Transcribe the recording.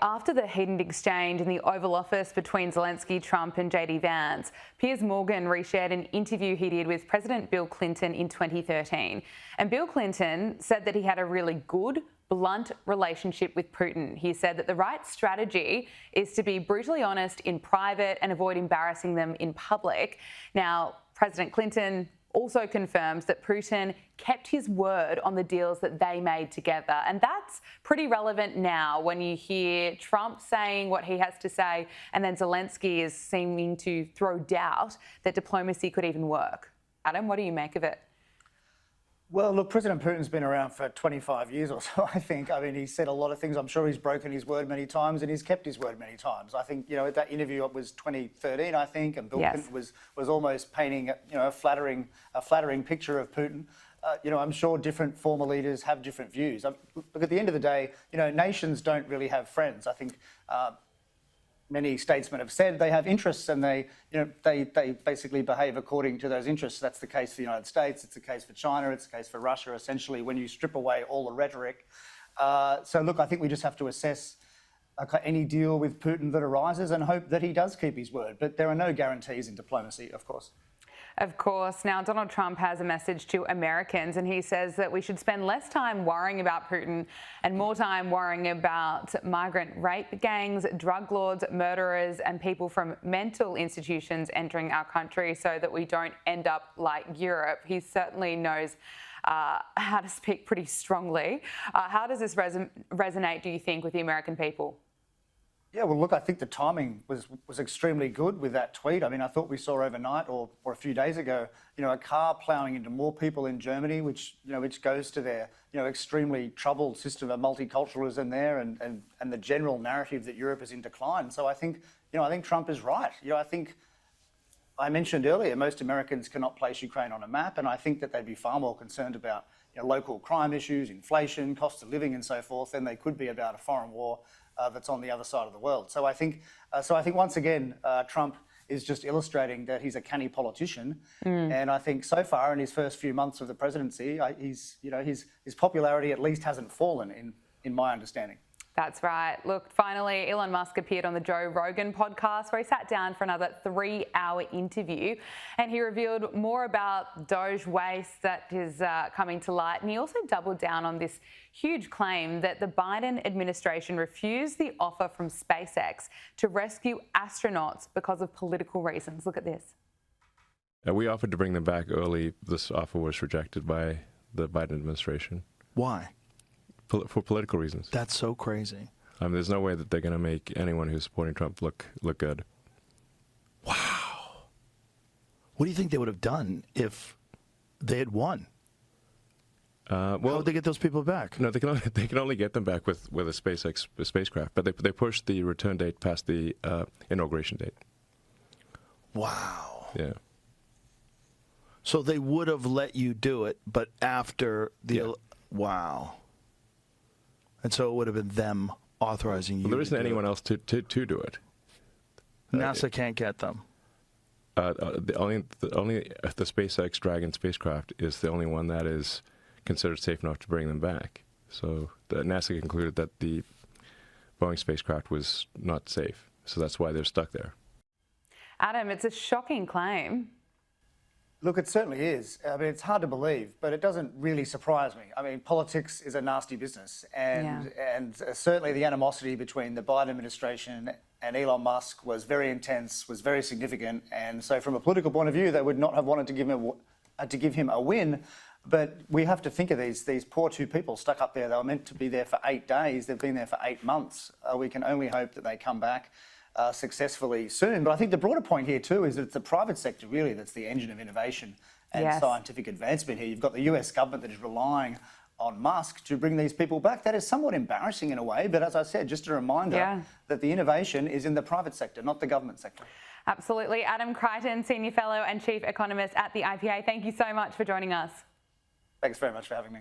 After the heated exchange in the Oval Office between Zelensky, Trump and JD Vance, Piers Morgan reshared an interview he did with President Bill Clinton in 2013. And Bill Clinton said that he had a really good, blunt relationship with Putin. He said that the right strategy is to be brutally honest in private and avoid embarrassing them in public. Now, President Clinton also confirms that Putin kept his word on the deals that they made together. And that's pretty relevant now when you hear Trump saying what he has to say and then Zelensky is seeming to throw doubt that diplomacy could even work. Adam, what do you make of it? Well, look, President Putin's been around for 25 years or so, I think. I mean, he's said a lot of things. I'm sure he's broken his word many times and he's kept his word many times. I think, that interview was 2013, I think, and Bill Clinton was almost painting, a flattering picture of Putin. I'm sure different former leaders have different views. Look, at the end of the day, nations don't really have friends. I think many statesmen have said they have interests and they basically behave according to those interests. That's the case for the United States, it's the case for China, it's the case for Russia, essentially, when you strip away all the rhetoric. So look, I think we just have to assess any deal with Putin that arises and hope that he does keep his word. But there are no guarantees in diplomacy, of course. Of course. Now, Donald Trump has a message to Americans and he says that we should spend less time worrying about Putin and more time worrying about migrant rape gangs, drug lords, murderers and people from mental institutions entering our country so that we don't end up like Europe. He certainly knows how to speak pretty strongly. How does this resonate, do you think, with the American people? Yeah, well, look, I think the timing was extremely good with that tweet. I mean, I thought we saw overnight or a few days ago, a car ploughing into more people in Germany, which goes to their, extremely troubled system of multiculturalism there and the general narrative that Europe is in decline. So I think Trump is right. I think I mentioned earlier, most Americans cannot place Ukraine on a map, and I think that they'd be far more concerned about local crime issues, inflation, cost of living and so forth than they could be about a foreign war that's on the other side of the world. So I think once again, Trump is just illustrating that he's a canny politician. And I think so far in his first few months of the presidency, his popularity at least hasn't fallen in my understanding. That's right. Look, finally, Elon Musk appeared on the Joe Rogan podcast where he sat down for another 3-hour interview and he revealed more about Doge waste that is coming to light. And he also doubled down on this huge claim that the Biden administration refused the offer from SpaceX to rescue astronauts because of political reasons. Look at this. We offered to bring them back early. This offer was rejected by the Biden administration. Why? For political reasons. That's so crazy. There's no way that they're going to make anyone who's supporting Trump look good. Wow. What do you think they would have done if they had won? How would they get those people back? No, they can only get them back with a SpaceX spacecraft, but they pushed the return date past the inauguration date. Wow. Yeah. So they would have let you do it, but after the... Yeah. Wow. And so it would have been them authorizing you. Well, there isn't anyone else to do it. NASA can't get them. Only the SpaceX Dragon spacecraft is the only one that is considered safe enough to bring them back. So NASA concluded that the Boeing spacecraft was not safe. So that's why they're stuck there. Adam, it's a shocking claim. Look, it certainly is. I mean, it's hard to believe, but it doesn't really surprise me. I mean, politics is a nasty business, and certainly the animosity between the Biden administration and Elon Musk was very intense, was very significant, and so from a political point of view, they would not have wanted to give him a win. But we have to think of these poor two people stuck up there. They were meant to be there for 8 days. They've been there for 8 months. We can only hope that they come back successfully soon. But I think the broader point here too is that it's the private sector really that's the engine of innovation and scientific advancement here. You've got the US government that is relying on Musk to bring these people back. That is somewhat embarrassing in a way, but as I said, just a reminder that the innovation is in the private sector, not the government sector. Absolutely. Adam Creighton, Senior Fellow and Chief Economist at the IPA, thank you so much for joining us. Thanks very much for having me.